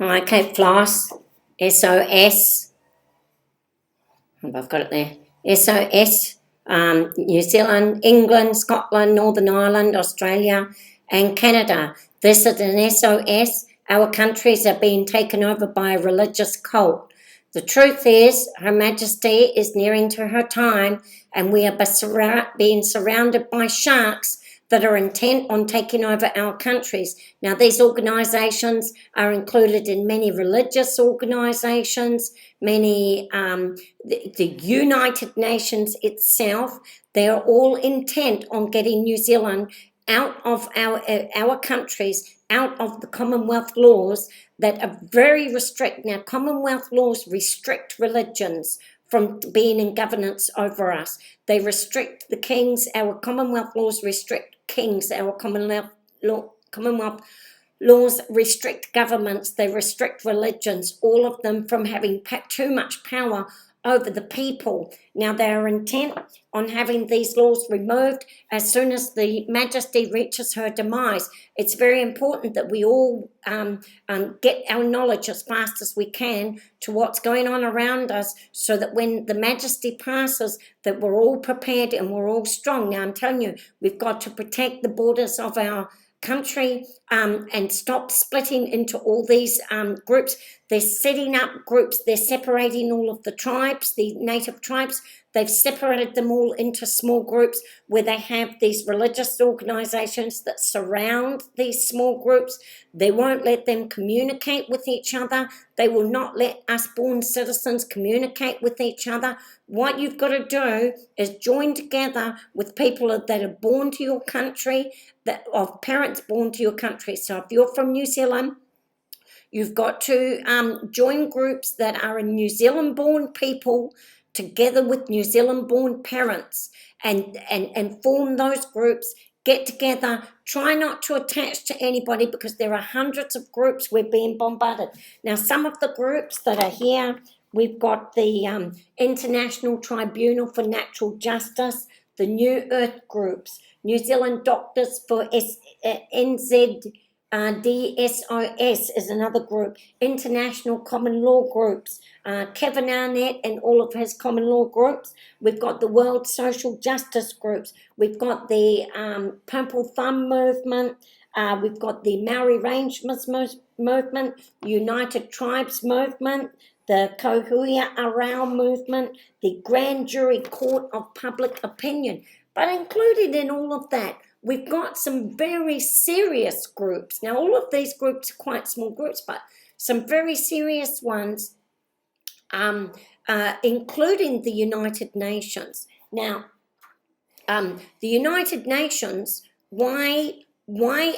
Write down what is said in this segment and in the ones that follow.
Okay, floss, SOS, I've got it there, SOS, New Zealand, England, Scotland, Northern Ireland, Australia and Canada. This is an SOS. Our countries are being taken over by a religious cult. The truth is, Her Majesty is nearing to her time and we are being surrounded by sharks that are intent on taking over our countries. Now, these organisations are included in many religious organisations, many, the United Nations itself. They're all intent on getting New Zealand out of our countries, out of the Commonwealth laws that are very restrict. Now, Commonwealth laws restrict religions from being in governance over us. They restrict the kings. Our Commonwealth laws restrict kings. Our Commonwealth laws restrict governments. They restrict religions, all of them from having too much power over the people. Now, they are intent on having these laws removed as soon as the Majesty reaches her demise. It's very important that we all get our knowledge as fast as we can to what's going on around us, so that when the Majesty passes, that we're all prepared and we're all strong. Now, I'm telling you, we've got to protect the borders of our country and stop splitting into all these groups. They're setting up groups. They're separating all of the tribes, the native tribes. They've separated them all into small groups where they have these religious organisations that surround these small groups. They won't let them communicate with each other. They will not let us born citizens communicate with each other. What you've got to do is join together with people that are born to your country, that of parents born to your country. So if you're from New Zealand, you've got to join groups that are in New Zealand born people together with New Zealand born parents and form those groups. Get together. Try not to attach to anybody, because there are hundreds of groups. We're being bombarded. Now, some of the groups that are here, we've got the International Tribunal for Natural Justice, the New Earth groups, New Zealand Doctors for NZ, DSOS is another group, International Common Law groups, Kevin Arnett and all of his common law groups. We've got the World Social Justice groups. We've got the Purple Thumb movement. We've got the Maori Rangemans movement, United Tribes movement, the Kohuia Arau movement, the Grand Jury Court of Public Opinion. But included in all of that, we've got some very serious groups. Now, all of these groups are quite small groups, but some very serious ones, including the United Nations. Now, the United Nations, why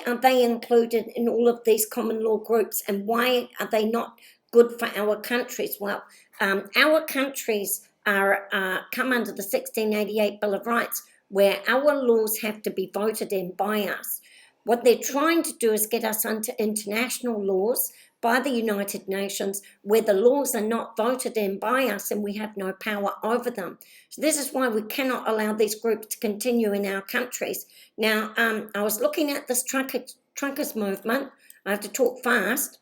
are they included in all of these common law groups, and why are they not good for our countries? Well, our countries are come under the 1688 Bill of Rights, where our laws have to be voted in by us. What they're trying to do is get us under international laws by the United Nations, where the laws are not voted in by us and we have no power over them. So this is why we cannot allow these groups to continue in our countries. Now, I was looking at this truckers movement. I have to talk fast.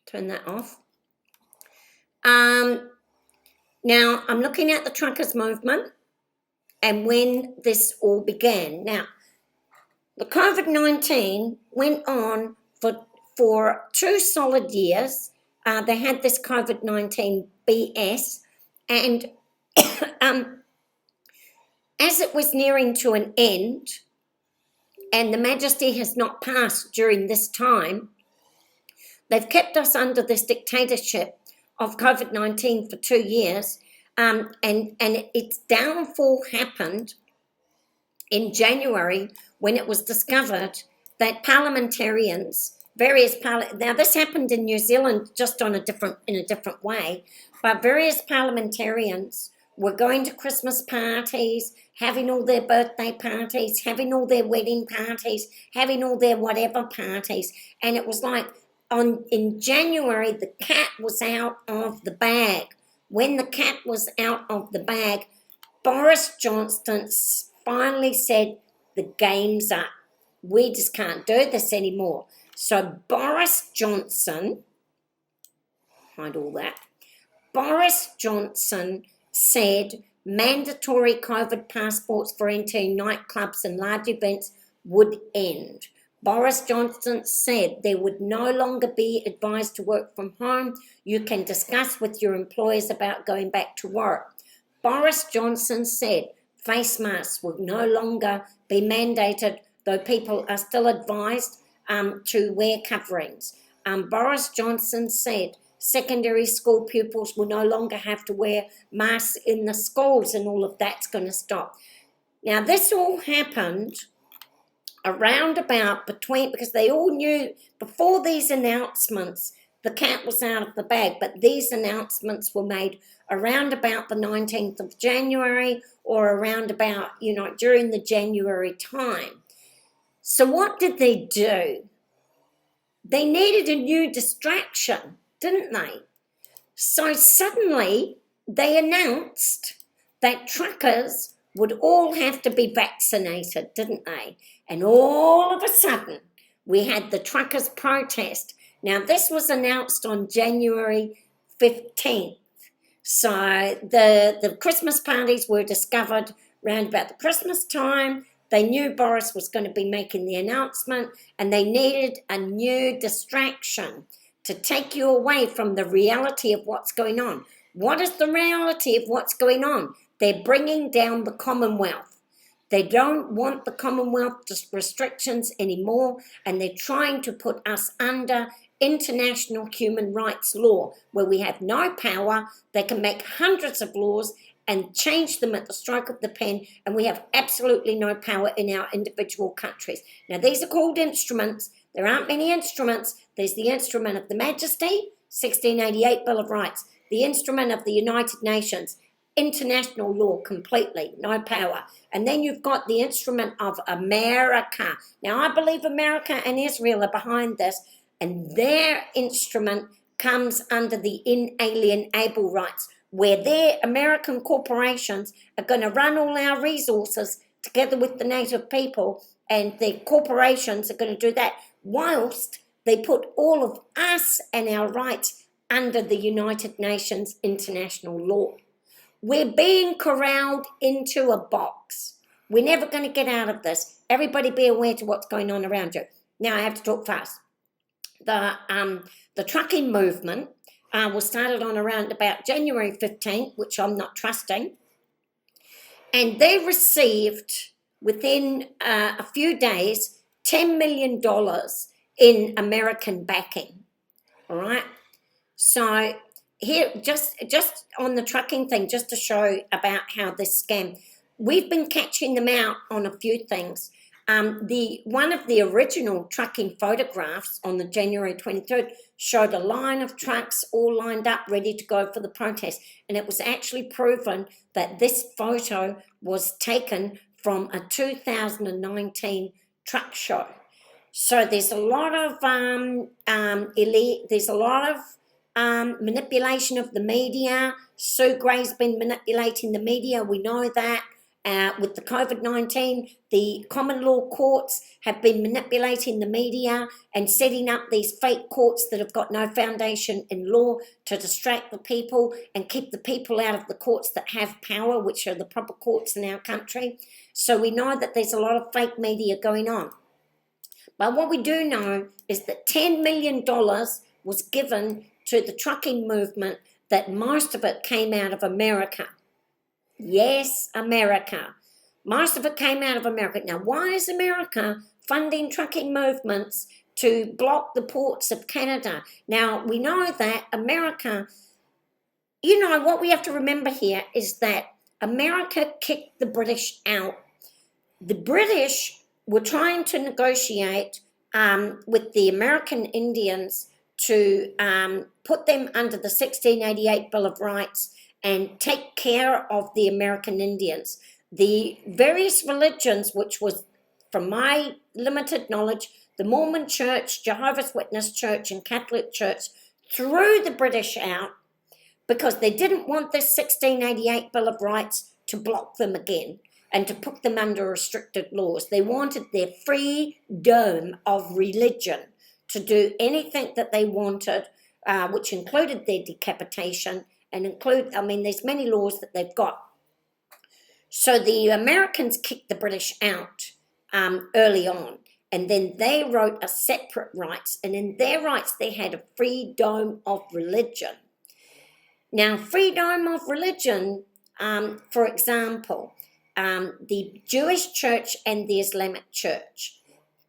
Turn that off. Now, I'm looking at the truckers movement and when this all began. Now, the COVID-19 went on for 2 solid years. They had this COVID-19 BS, and as it was nearing to an end, and the Majesty has not passed during this time, they've kept us under this dictatorship of COVID-19 for 2 years, and its downfall happened in January when it was discovered that parliamentarians, now this happened in New Zealand just in a different way, but various parliamentarians were going to Christmas parties, having all their birthday parties, having all their wedding parties, having all their whatever parties, and it was like in January the cat was out of the bag. When the cat was out of the bag, Boris Johnson finally said, the game's up. We just can't do this anymore. So Boris Johnson behind all that. Boris Johnson said mandatory COVID passports for entering nightclubs and large events would end. Boris Johnson said there would no longer be advised to work from home. You can discuss with your employers about going back to work. Boris Johnson said face masks will no longer be mandated, though people are still advised to wear coverings. Boris Johnson said secondary school pupils will no longer have to wear masks in the schools, and all of that's going to stop. Now, this all happened around about because they all knew before these announcements, the cat was out of the bag, but these announcements were made around about the 19th of January or around about, during the January time. So what did they do? They needed a new distraction, didn't they? So suddenly they announced that truckers would all have to be vaccinated, didn't they? And all of a sudden, we had the truckers' protest. Now, this was announced on January 15th. So the Christmas parties were discovered around about the Christmas time. They knew Boris was going to be making the announcement, and they needed a new distraction to take you away from the reality of what's going on. What is the reality of what's going on? They're bringing down the Commonwealth. They don't want the Commonwealth restrictions anymore, and they're trying to put us under international human rights law, where we have no power. They can make hundreds of laws and change them at the stroke of the pen, and we have absolutely no power in our individual countries. Now, these are called instruments. There aren't many instruments. There's the instrument of the Majesty, 1688 Bill of Rights, the instrument of the United Nations, international law completely, no power. And then you've got the instrument of America. Now, I believe America and Israel are behind this, and their instrument comes under the inalienable rights, where their American corporations are going to run all our resources together with the native people, and the corporations are going to do that whilst they put all of us and our rights under the United Nations international law. We're being corralled into a box. We're never going to get out of this. Everybody be aware to what's going on around you. Now, I have to talk fast. The trucking movement was started on around about January 15th, which I'm not trusting. And they received, within a few days, $10 million in American backing. All right? So here, just on the trucking thing, just to show about how this scam, we've been catching them out on a few things. One of the original trucking photographs on the January 23rd showed a line of trucks all lined up ready to go for the protest, and it was actually proven that this photo was taken from a 2019 truck show. So there's a lot of manipulation of the media. Sue Gray's been manipulating the media. We know that. With the COVID-19, the common law courts have been manipulating the media and setting up these fake courts that have got no foundation in law to distract the people and keep the people out of the courts that have power, which are the proper courts in our country. So we know that there's a lot of fake media going on. But what we do know is that $10 million was given to the trucking movement, that most of it came out of America. Yes, America. Most of it came out of America. Now, why is America funding trucking movements to block the ports of Canada? Now, we know that America, what we have to remember here is that America kicked the British out. The British were trying to negotiate with the American Indians to put them under the 1688 Bill of Rights and take care of the American Indians. The various religions, which was, from my limited knowledge, the Mormon Church, Jehovah's Witness Church, and Catholic Church, threw the British out because they didn't want this 1688 Bill of Rights to block them again and to put them under restricted laws. They wanted their freedom of religion to do anything that they wanted which included their decapitation, and there's many laws that they've got. So the Americans kicked the British out early on, and then they wrote a separate rights, and in their rights they had a freedom of religion. Now, freedom of religion, for example, the Jewish church and the Islamic church,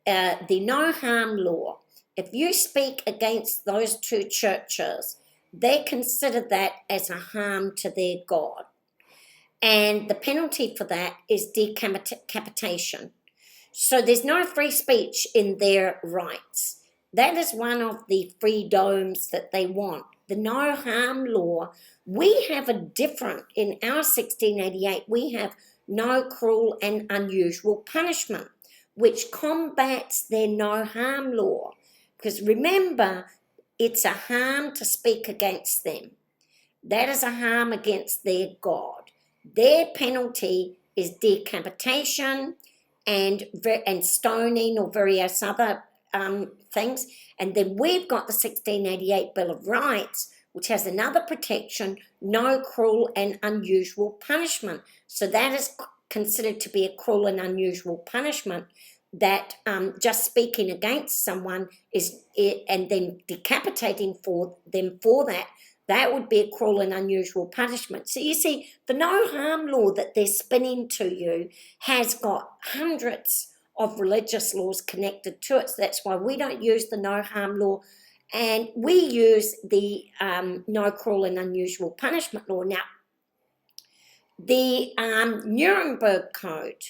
the no harm law, if you speak against those two churches, they consider that as a harm to their God. And the penalty for that is decapitation. So there's no free speech in their rights. That is one of the freedoms that they want. The no harm law, we have a different, in our 1688, we have no cruel and unusual punishment, which combats their no harm law. Because remember, it's a harm to speak against them. That is a harm against their God. Their penalty is decapitation and stoning or various other things. And then we've got the 1688 Bill of Rights, which has another protection, no cruel and unusual punishment. So that is considered to be a cruel and unusual punishment, that just speaking against someone and then decapitating them for that would be a cruel and unusual punishment. So you see, the no harm law that they're spinning to you has got hundreds of religious laws connected to it. So that's why we don't use the no harm law, and we use the no cruel and unusual punishment law. Now, the Nuremberg Code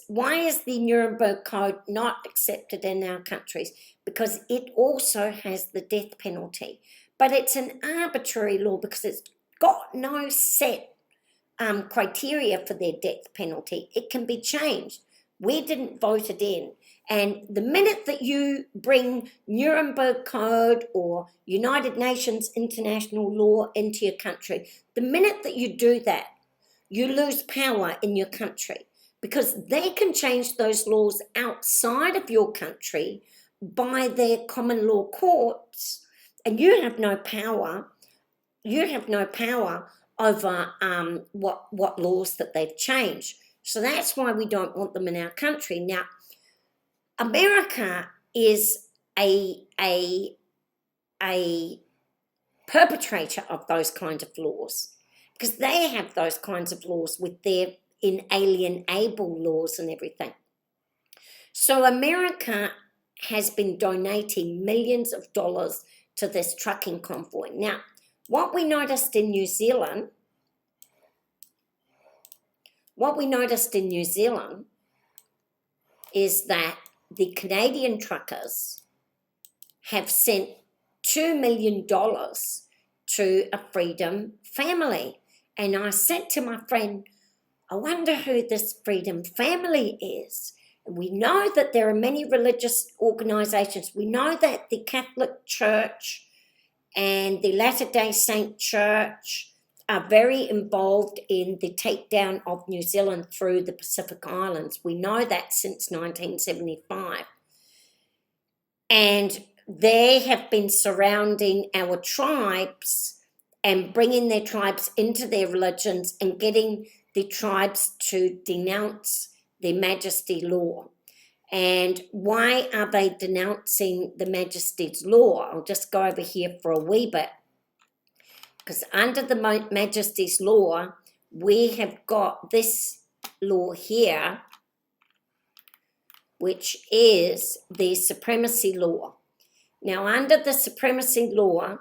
why is the Nuremberg Code not accepted in our countries? Because it also has the death penalty. But it's an arbitrary law because it's got no set criteria for their death penalty. It can be changed. We didn't vote it in. And the minute that you bring Nuremberg Code or United Nations international law into your country, the minute that you do that, you lose power in your country, because they can change those laws outside of your country by their common law courts, and you have no power. You have no power over what laws that they've changed. So that's why we don't want them in our country. Now, America is a perpetrator of those kinds of laws, because they have those kinds of laws with their inalienable laws and everything. So America has been donating millions of dollars to this trucking convoy. Now, what we noticed in New Zealand is that the Canadian truckers have sent $2 million to a Freedom family. And I said to my friend, I wonder who this Freedom family is. And we know that there are many religious organisations. We know that the Catholic Church and the Latter-day Saint Church are very involved in the takedown of New Zealand through the Pacific Islands. We know that since 1975. And they have been surrounding our tribes and bringing their tribes into their religions and getting the tribes to denounce their Majesty law. And why are they denouncing the Majesty's law? I'll just go over here for a wee bit. Because under the Majesty's law, we have got this law here, which is the supremacy law. Now, under the supremacy law,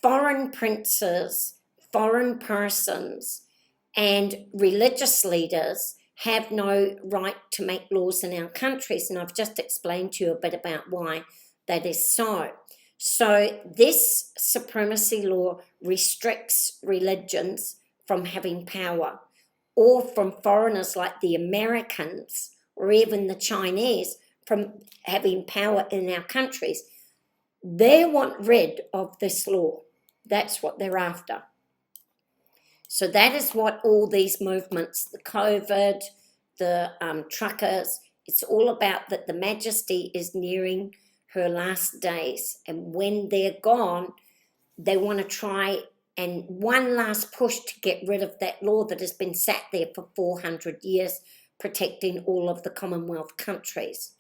foreign princes, foreign persons, and religious leaders have no right to make laws in our countries. And I've just explained to you a bit about why that is so. So this supremacy law restricts religions from having power, or from foreigners like the Americans or even the Chinese from having power in our countries. They want rid of this law. That's what they're after. So that is what all these movements, the COVID, the truckers, it's all about that the Majesty is nearing her last days. And when they're gone, they want to try and one last push to get rid of that law that has been sat there for 400 years, protecting all of the Commonwealth countries.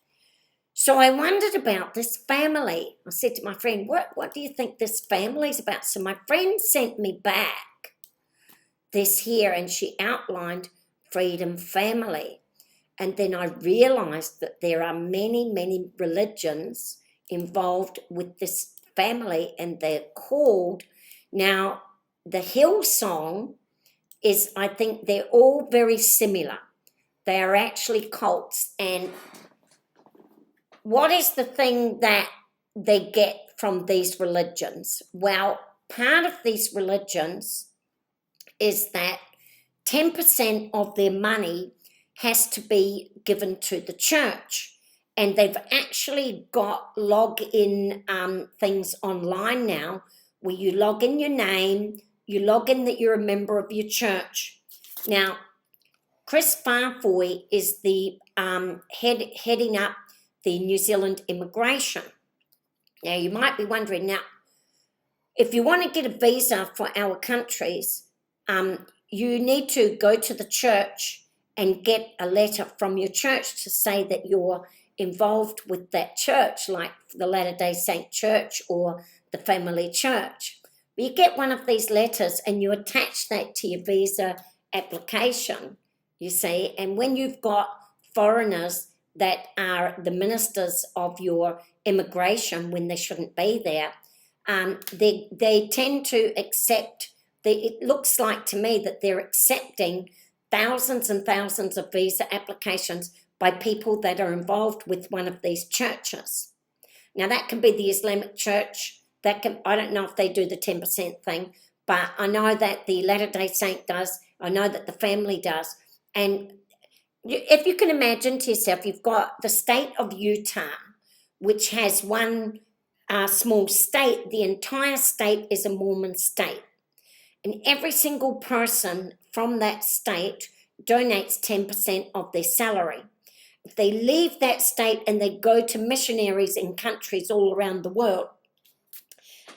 So I wondered about this family. I said to my friend, what do you think this family's about? So my friend sent me back this here, and she outlined Freedom Family. And then I realised that there are many, many religions involved with this family, and they're called, now the Hillsong is, I think they're all very similar. They are actually cults. And what is the thing that they get from these religions? Well, part of these religions is that 10% of their money has to be given to the church. And they've actually got log-in things online now where you log in your name, you log in that you're a member of your church. Now, Chris Farfoy is the heading up the New Zealand immigration. Now, you might be wondering, now, if you want to get a visa for our countries, you need to go to the church and get a letter from your church to say that you're involved with that church, like the Latter-day Saint Church or the Family Church. You get one of these letters and you attach that to your visa application, you see, and when you've got foreigners that are the ministers of your immigration when they shouldn't be there, they tend to accept, it looks like to me that they're accepting thousands and thousands of visa applications by people that are involved with one of these churches. Now that can be the Islamic Church, I don't know if they do the 10% thing, but I know that the Latter-day Saint does, I know that the family does. And if you can imagine to yourself, you've got the state of Utah, which has one small state. The entire state is a Mormon state. And every single person from that state donates 10% of their salary. If they leave that state and they go to missionaries in countries all around the world,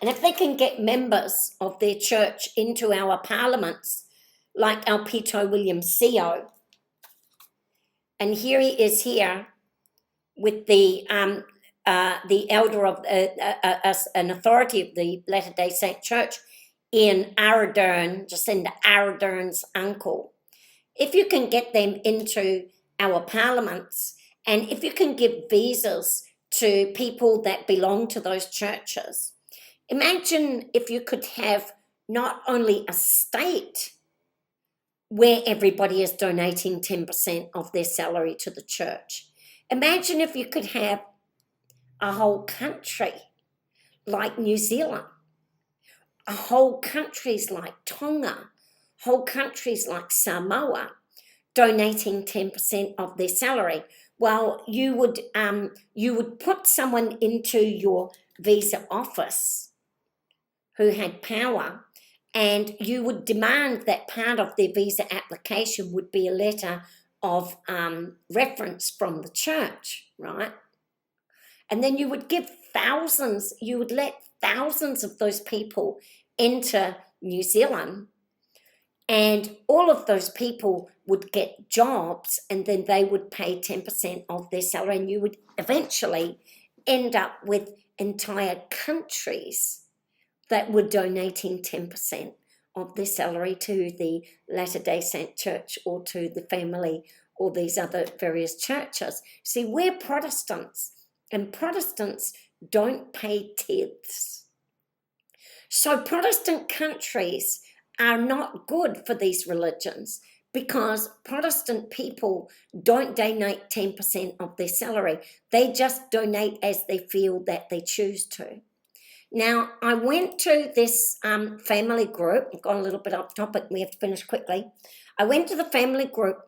and if they can get members of their church into our parliaments, like Alpito William CO, and here he is here with the elder of an authority of the Latter-day Saint Church in Aradern, Jacinda Ardern's uncle. If you can get them into our parliaments, and if you can give visas to people that belong to those churches, imagine if you could have not only a state where everybody is donating 10% of their salary to the church. Imagine if you could have a whole country like New Zealand, a whole countries like Tonga, whole countries like Samoa donating 10% of their salary. Well, you would put someone into your visa office who had power, and you would demand that part of their visa application would be a letter of reference from the church, right? And then you would give thousands, you would let thousands of those people enter New Zealand, and all of those people would get jobs, and then they would pay 10% of their salary, and you would eventually end up with entire countries that were donating 10% of their salary to the Latter-day Saint Church or to the family or these other various churches. See, we're Protestants, and Protestants don't pay tithes. So Protestant countries are not good for these religions because Protestant people don't donate 10% of their salary. They just donate as they feel that they choose to. Now, I went to this family group. I've gone a little bit off topic. We have to finish quickly. I went to the family group,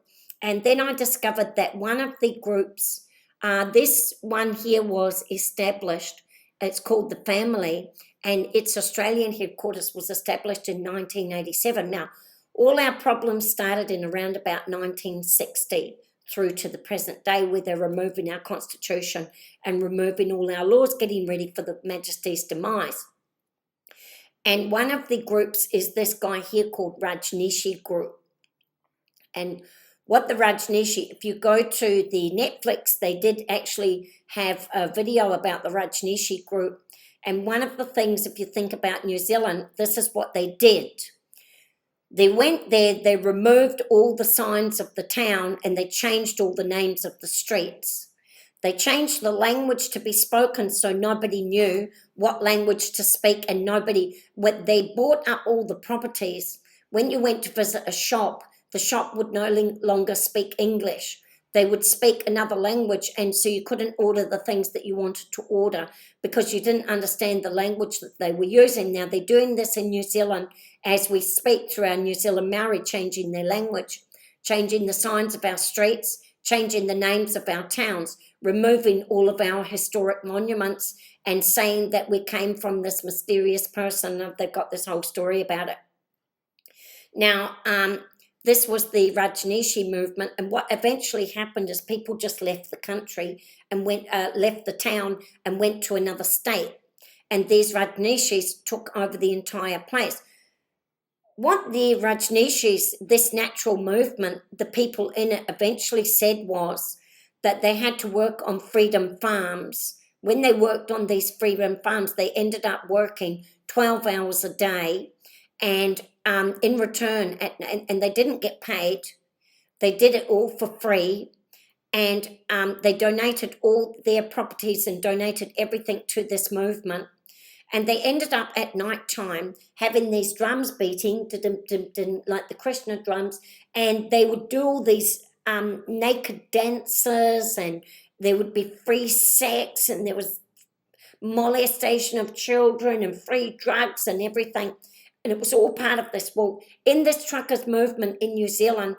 and then I discovered that one of the groups, this one here was established. It's called The Family, and its Australian headquarters was established in 1987. Now, all our problems started in around about 1960 through to the present day, where they're removing our constitution and removing all our laws, getting ready for the Majesty's demise. And one of the groups is this guy here called Rajneeshi Group. And what the Rajneeshi, if you go to the Netflix, they did actually have a video about the Rajneeshi Group. And one of the things, if you think about New Zealand, this is what they did. They went there, they removed all the signs of the town, and they changed all the names of the streets. They changed the language to be spoken so nobody knew what language to speak, and they bought up all the properties. When you went to visit a shop, the shop would no longer speak English. They would speak another language, and so you couldn't order the things that you wanted to order because you didn't understand the language that they were using. Now, they're doing this in New Zealand as we speak through our New Zealand Maori, changing their language, changing the signs of our streets, changing the names of our towns, removing all of our historic monuments, and saying that we came from this mysterious person. They've got this whole story about it. Now, this was the Rajneeshi movement, and what eventually happened is people just left the country and left the town and went to another state, and these Rajneeshis took over the entire place. What the Rajneeshis, this natural movement, the people in it eventually said was that they had to work on freedom farms. When they worked on these freedom farms, they ended up working 12 hours a day, and in return, and they didn't get paid. They did it all for free, and they donated all their properties and donated everything to this movement. And they ended up at night time having these drums beating, like the Krishna drums, and they would do all these naked dances, and there would be free sex, and there was molestation of children and free drugs and everything. And it was all part of this. Well, in this truckers movement in New Zealand,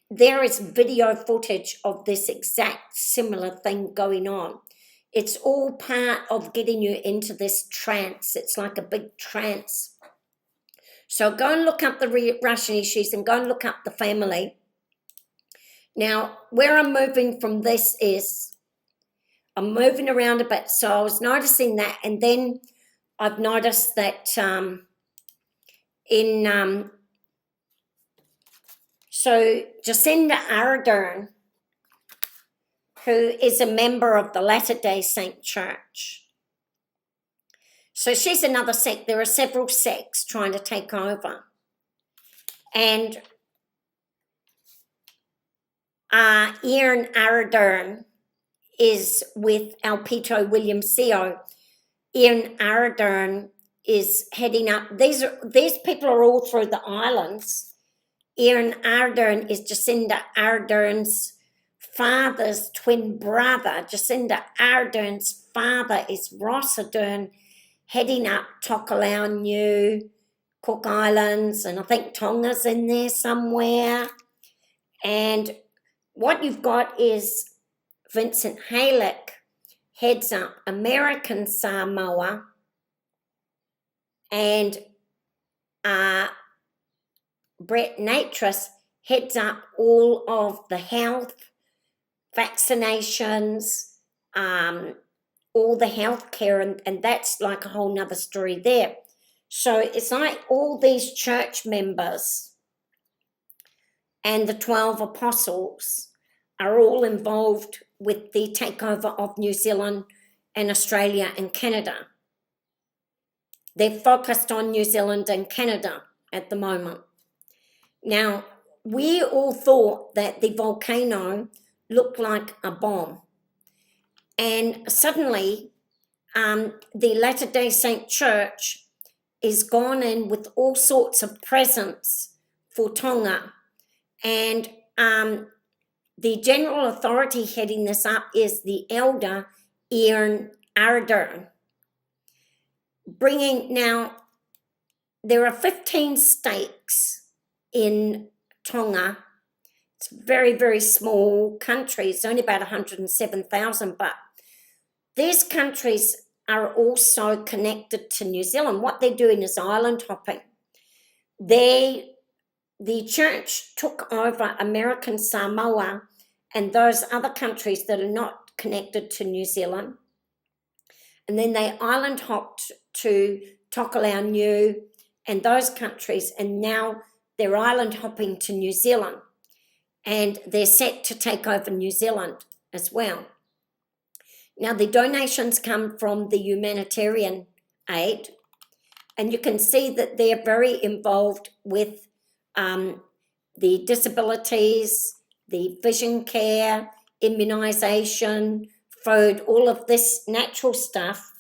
there is video footage of this exact similar thing going on. It's all part of getting you into this trance. It's like a big trance. So go and look up the Rajneeshis and go and look up the family. Now, where I'm moving from this is, I'm moving around a bit. So I was noticing that, and then I've noticed that so Jacinda Ardern, who is a member of the Latter-day Saint Church. So she's another sect. There are several sects trying to take over. And Ian Ardern is with Alpito William Seo. Ian Ardern is heading up. These people are all through the islands. Ian Ardern is Jacinda Ardern's father's twin brother. Jacinda Ardern's father is Ross Ardern, heading up Tokelau, New Cook Islands, and I think Tonga's in there somewhere. And what you've got is Vincent Halick heads up American Samoa, and Brett Natras heads up all of the health, vaccinations, all the healthcare, and that's like a whole nother story there. So it's like all these church members and the 12 apostles are all involved with the takeover of New Zealand and Australia and Canada. They're focused on New Zealand and Canada at the moment. Now, we all thought that the volcano looked like a bomb. And suddenly, the Latter-day Saint Church is gone in with all sorts of presents for Tonga. And the general authority heading this up is the elder Ian Ardern. Now, there are 15 stakes in Tonga. It's a very, very small country. It's only about 107,000, but these countries are also connected to New Zealand. What they're doing is island hopping. The church took over American Samoa and those other countries that are not connected to New Zealand. And then they island hopped to Tokelau and those countries, and now they're island hopping to New Zealand, and they're set to take over New Zealand as well. Now, the donations come from the humanitarian aid, and you can see that they're very involved with the disabilities, the vision care, immunisation, food, all of this natural stuff.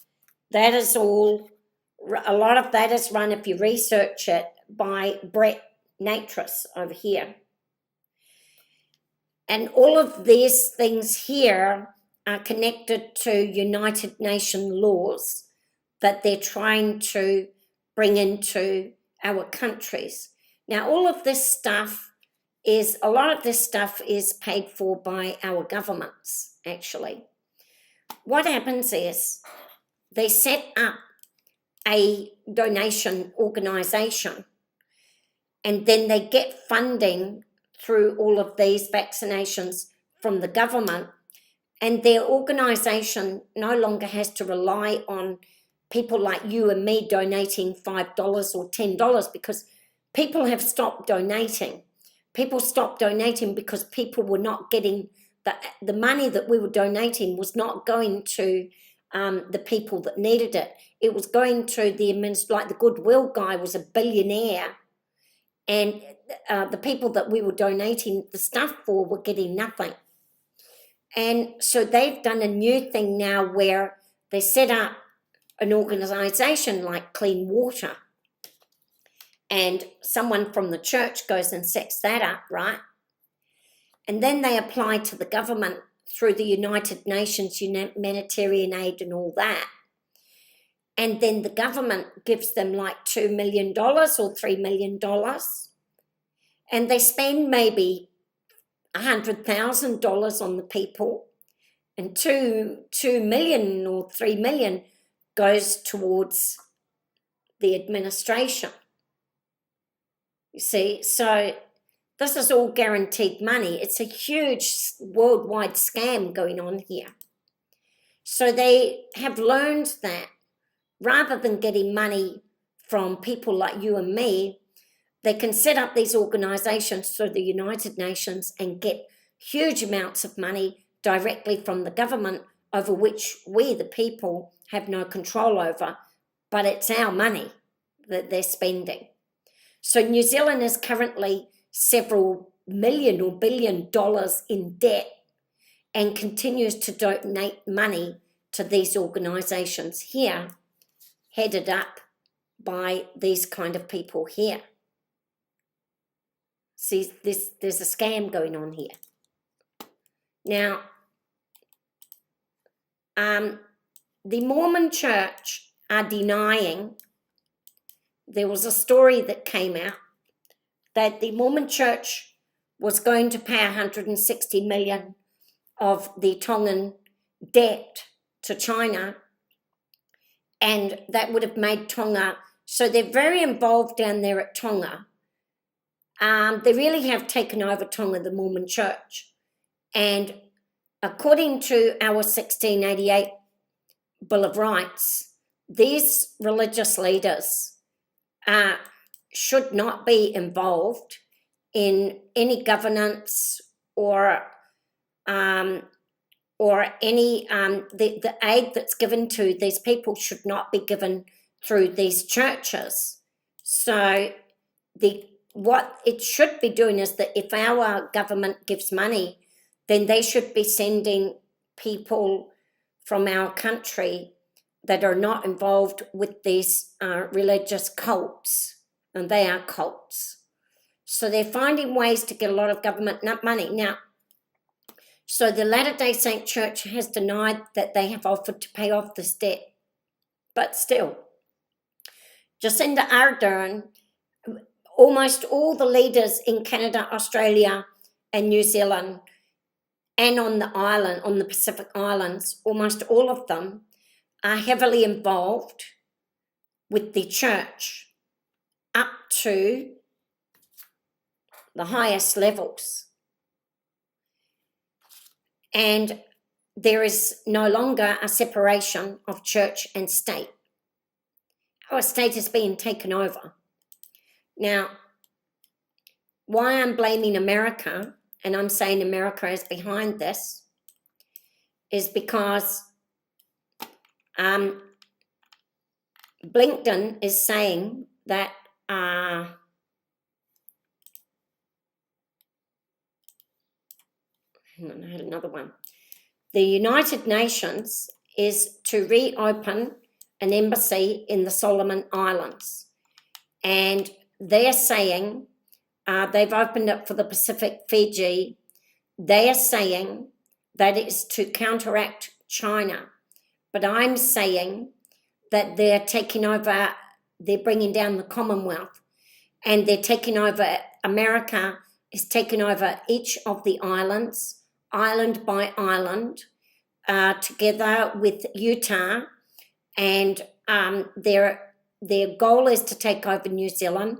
That is all, a lot of that is run, if you research it, by Brett Natris over here. And all of these things here are connected to United Nations laws that they're trying to bring into our countries. Now, all of this stuff is, a lot of this stuff is paid for by our governments, actually. What happens is they set up a donation organisation, and then they get funding through all of these vaccinations from the government, and their organisation no longer has to rely on people like you and me donating $5 or $10, because people have stopped donating. People stopped donating because people were not getting the money that we were donating was not going to the people that needed it. It was going to the like the Goodwill guy was a billionaire, and the people that we were donating the stuff for were getting nothing. And so they've done a new thing now where they set up an organisation like Clean Water, and someone from the church goes and sets that up, right? And then they apply to the government through the United Nations humanitarian aid and all that. And then the government gives them like $2 million or $3 million. And they spend maybe $100,000 on the people, and $2 million or $3 million goes towards the administration. You see, so this is all guaranteed money. It's a huge worldwide scam going on here. So they have learned that rather than getting money from people like you and me, they can set up these organisations through the United Nations and get huge amounts of money directly from the government, over which we, the people, have no control over, but it's our money that they're spending. So New Zealand is currently several million or billion dollars in debt and continues to donate money to these organisations here, headed up by these kind of people here. See, there's a scam going on here. Now, the Mormon Church are denying. There was a story that came out that the Mormon Church was going to pay $160 million of the Tongan debt to China, and that would have made Tonga, so they're very involved down there at Tonga. They really have taken over Tonga, the Mormon Church. And according to our 1688 Bill of Rights, these religious leaders should not be involved in any governance or any the aid that's given to these people should not be given through these churches. So what it should be doing is that if our government gives money, then they should be sending people from our country that are not involved with these religious cults, and they are cults. So they're finding ways to get a lot of government money. Now, so the Latter-day Saint Church has denied that they have offered to pay off this debt. But still, Jacinda Ardern, almost all the leaders in Canada, Australia and New Zealand, and on the island, on the Pacific Islands, almost all of them are heavily involved with the church up to the highest levels. and there is no longer a separation of church and state. Our state is being taken over. Now, why I'm blaming America, and I'm saying America is behind this, is because Blinken is saying that I had another one. The United Nations is to reopen an embassy in the Solomon Islands, and they're saying they've opened it for the Pacific, Fiji. They are saying that it's to counteract China, but I'm saying that they're taking over, they're bringing down the Commonwealth, and they're taking over, America is taking over each of the islands, island by island, together with Utah, and their goal is to take over New Zealand.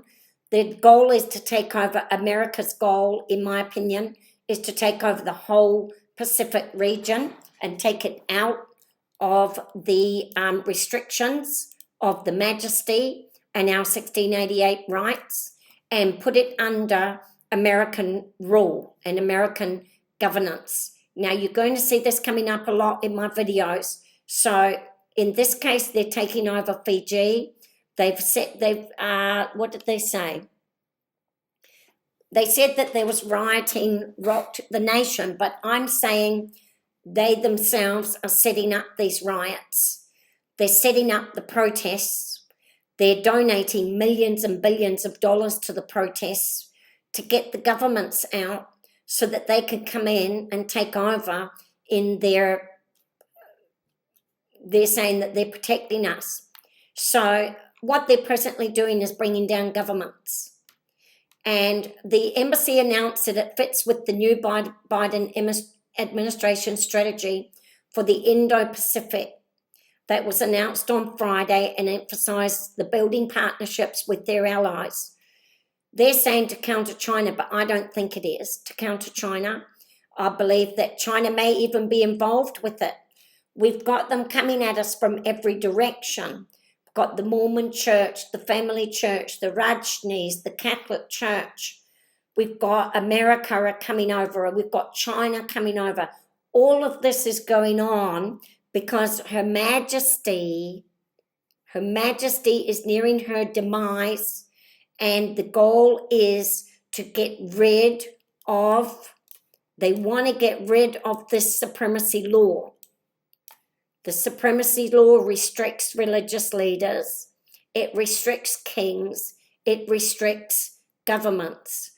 Their goal is to take over, America's goal, in my opinion, is to take over the whole Pacific region and take it out of the restrictions of the Majesty and our 1688 rights, and put it under American rule and American governance. Now, you're going to see this coming up a lot in my videos. So in this case, they're taking over Fiji. What did they say? They said that there was rioting rocked the nation, but I'm saying they themselves are setting up these riots. They're setting up the protests. They're donating millions and billions of dollars to the protests to get the governments out so that they can come in and take over in they're saying that they're protecting us. So what they're presently doing is bringing down governments. And the embassy announced that it fits with the new Biden administration strategy for the Indo-Pacific that was announced on Friday, and emphasized the building partnerships with their allies. They're saying to counter China, but I don't think it is to counter China. I believe that China may even be involved with it. We've got them coming at us from every direction. We've got the Mormon church, the family church, the Rajnees, the Catholic church. We've got America coming over. We've got China coming over. All of this is going on because Her Majesty is nearing her demise, and the goal is to get rid of, they want to get rid of this supremacy law. The supremacy law restricts religious leaders. It restricts kings. It restricts governments.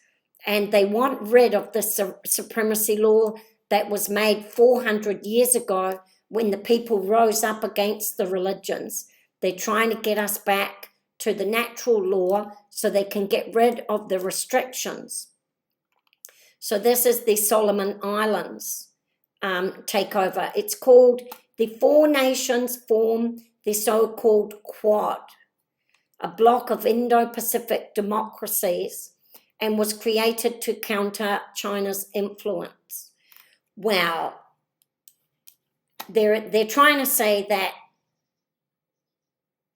And they want rid of the supremacy law that was made 400 years ago when the people rose up against the religions. They're trying to get us back to the natural law so they can get rid of the restrictions. So this is the Solomon Islands takeover. It's called, the 4 nations form the so-called Quad, a bloc of Indo-Pacific democracies, and was created to counter China's influence. Well, they're trying to say that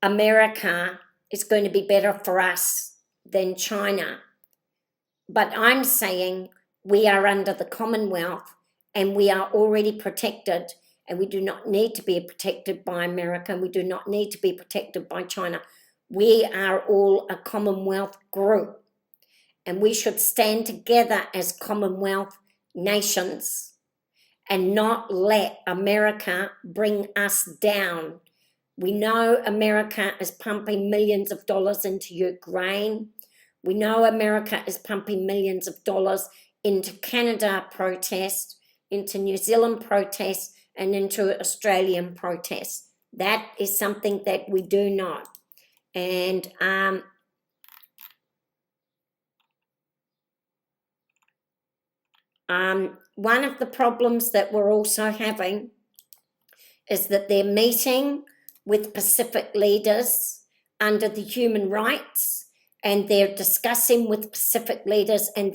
America is going to be better for us than China. But I'm saying we are under the Commonwealth and we are already protected, and we do not need to be protected by America, and we do not need to be protected by China. We are all a Commonwealth group, and we should stand together as Commonwealth nations and not let America bring us down. We know America is pumping millions of dollars into Ukraine. We know America is pumping millions of dollars into Canada protests, into New Zealand protests, and into Australian protests. That is something that we do know. And one of the problems that we're also having is that they're meeting with Pacific leaders under the human rights, and they're discussing with Pacific leaders, and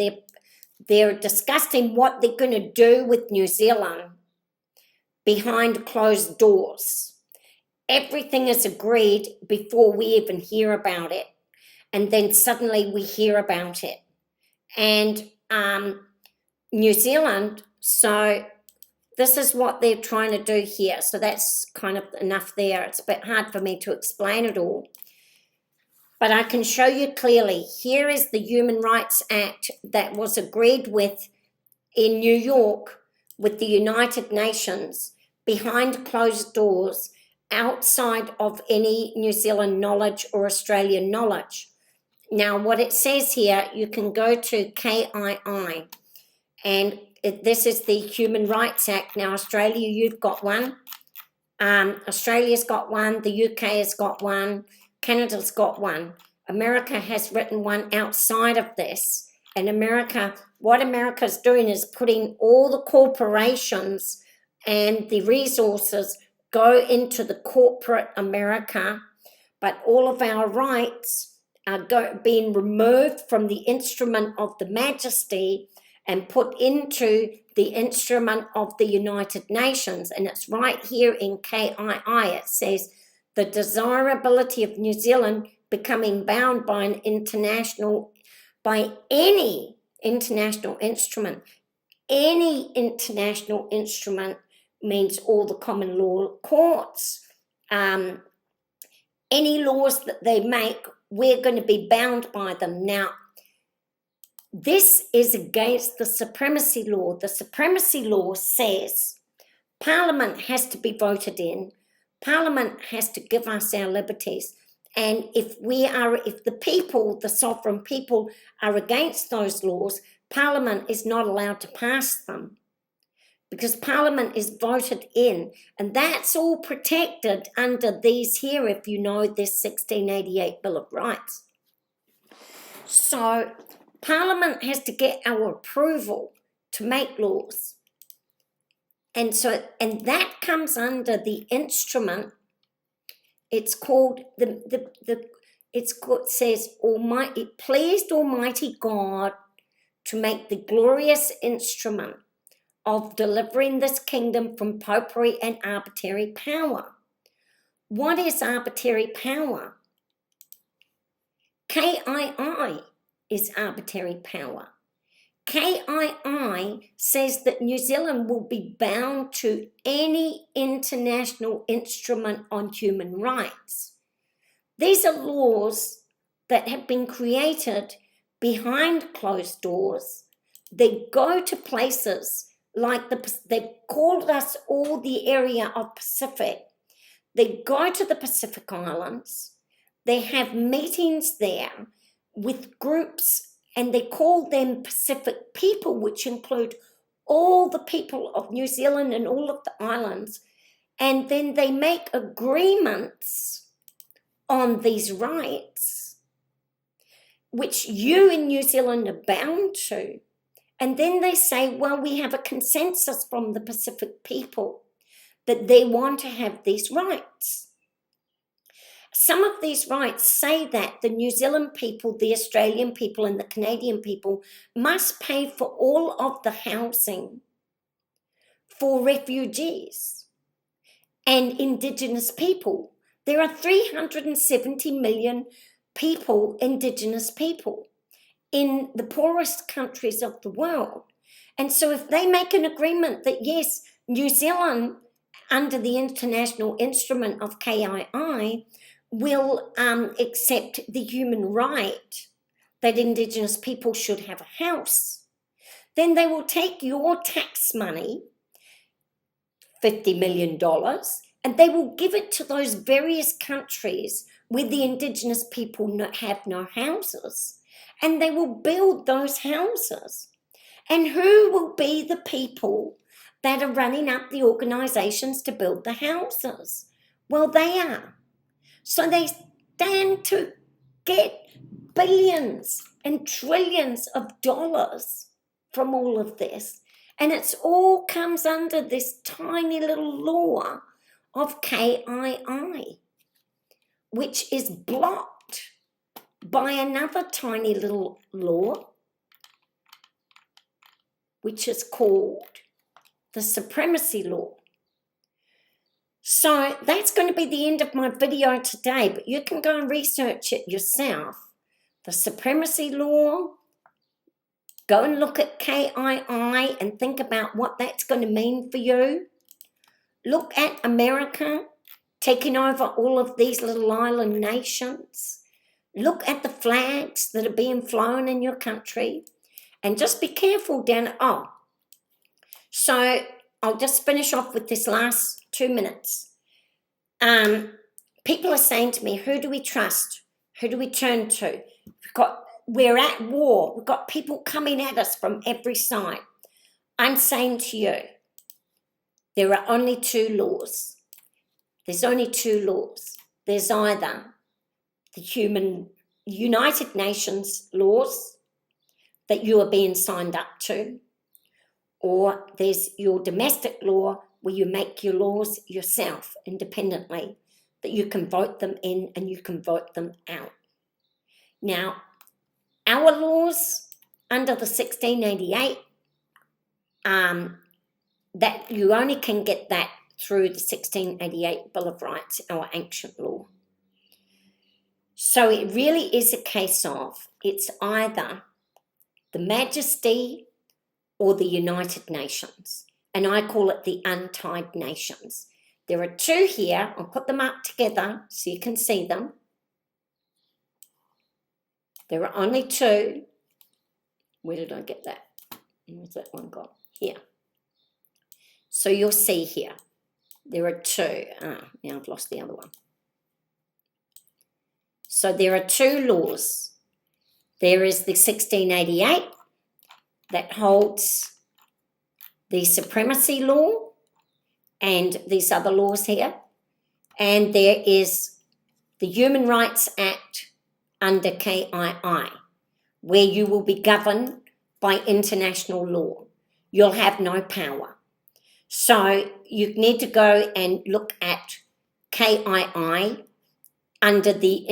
they're discussing what they're going to do with New Zealand. behind closed doors. Everything is agreed before we even hear about it. And then suddenly we hear about it. And New Zealand, so this is what they're trying to do here. So that's kind of enough there. It's a bit hard for me to explain it all. But I can show you clearly. Here is the Human Rights Act that was agreed with in New York with the United Nations behind closed doors, outside of any New Zealand knowledge or Australian knowledge. Now, what it says here, you can go to KII, and this is the Human Rights Act. Now, Australia, you've got one. Australia's got one. The UK has got one. Canada's got one. America has written one outside of this. And what America's doing is putting all the corporations and the resources go into the corporate America, but all of our rights are being removed from the instrument of the majesty and put into the instrument of the United Nations. And it's right here in KII. It says, the desirability of New Zealand becoming bound by any international instrument. Any international instrument means all the common law courts. Any laws that they make, we're going to be bound by them. Now, this is against the supremacy law. The supremacy law says Parliament has to be voted in. Parliament has to give us our liberties. And if the people, the sovereign people, are against those laws, Parliament is not allowed to pass them, because Parliament is voted in, and that's all protected under these here, if you know this 1688 Bill of Rights. So Parliament has to get our approval to make laws. And that comes under the instrument. It's called it says, it pleased Almighty God to make the glorious instrument of delivering this kingdom from popery and arbitrary power. What is arbitrary power? KII is arbitrary power. KII says that New Zealand will be bound to any international instrument on human rights. These are laws that have been created behind closed doors. They go to places like they've called us all the area of Pacific. They go to the Pacific Islands. They have meetings there with groups, and they call them Pacific people, which include all the people of New Zealand and all of the islands. And then they make agreements on these rights, which you in New Zealand are bound to. And then they say, well, we have a consensus from the Pacific people that they want to have these rights. Some of these rights say that the New Zealand people, the Australian people, and the Canadian people must pay for all of the housing for refugees and Indigenous people. There are 370 million people, Indigenous people, in the poorest countries of the world. And so if they make an agreement that, yes, New Zealand, under the international instrument of KII, will accept the human right that Indigenous people should have a house, then they will take your tax money, $50 million, and they will give it to those various countries where the Indigenous people have no houses, and they will build those houses. And who will be the people that are running up the organisations to build the houses? Well, they are. So they stand to get billions and trillions of dollars from all of this. And it's all comes under this tiny little law of KII, which is blocked by another tiny little law, which is called the supremacy law. So that's going to be the end of my video today, but you can go and research it yourself. The supremacy law, go and look at KII and think about what that's going to mean for you. Look at America taking over all of these little island nations. Look at the flags that are being flown in your country, and just be careful down. So I'll just finish off with this last 2 minutes. People are saying to me, who do we trust? Who do we turn to? We're at war. We've got people coming at us from every side. I'm saying to you, there are only two laws. There's only two laws. There's either the United Nations laws that you are being signed up to, or there's your domestic law where you make your laws yourself independently, that you can vote them in and you can vote them out. Now, our laws under the 1688, that you only can get that through the 1688 Bill of Rights, our ancient law. So it really is a case of, it's either the Majesty or the United Nations, and I call it the untied nations. There are two here. I'll put them up together so you can see them. There are only two. Where did I get that? Where's that one gone? Here. So you'll see here, there are two. Now I've lost the other one. So there are two laws. There is the 1688 that holds the supremacy law and these other laws here. And there is the Human Rights Act under KII, where you will be governed by international law. You'll have no power. So you need to go and look at KII under the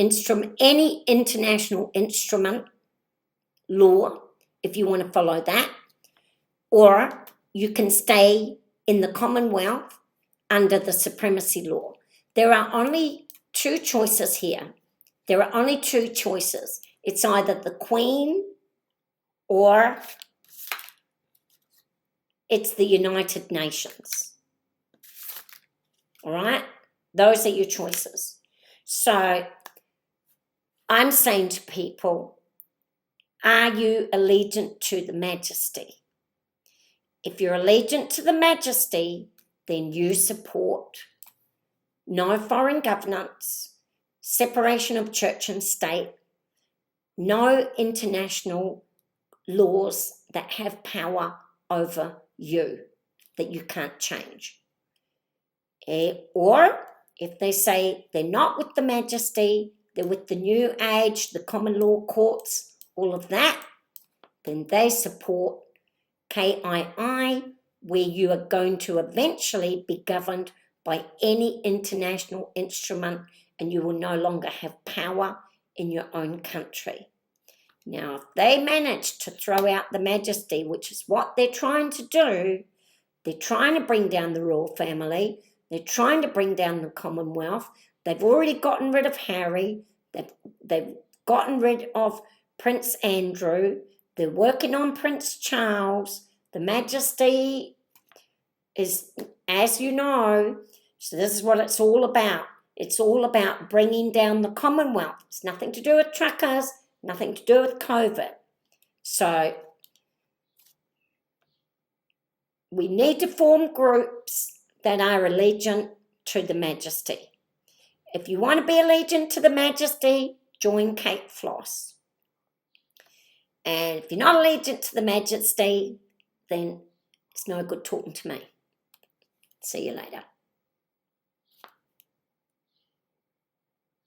any international instrument law, if you want to follow that, or you can stay in the Commonwealth under the supremacy law. There are only two choices here. There are only two choices. It's either the Queen or it's the United Nations. All right? Those are your choices. So I'm saying to people, are you allegiant to the Majesty? If you're allegiant to the Majesty, then you support no foreign governance, separation of church and state, no international laws that have power over you that you can't change. Or if they say they're not with the Majesty, they're with the New Age, the common law courts, all of that, then they support KII, where you are going to eventually be governed by any international instrument and you will no longer have power in your own country. Now, if they manage to throw out the Majesty, which is what they're trying to do, they're trying to bring down the royal family, they're trying to bring down the Commonwealth, they've already gotten rid of Harry, they've gotten rid of Prince Andrew, they're working on Prince Charles, the Majesty is, as you know, so this is what it's all about. It's all about bringing down the Commonwealth. It's nothing to do with truckers, nothing to do with COVID. So we need to form groups that are allegiant to the Majesty. If you want to be allegiant to the Majesty, join Kate Floss. And if you're not allegiant to the Majesty, then it's no good talking to me. See you later.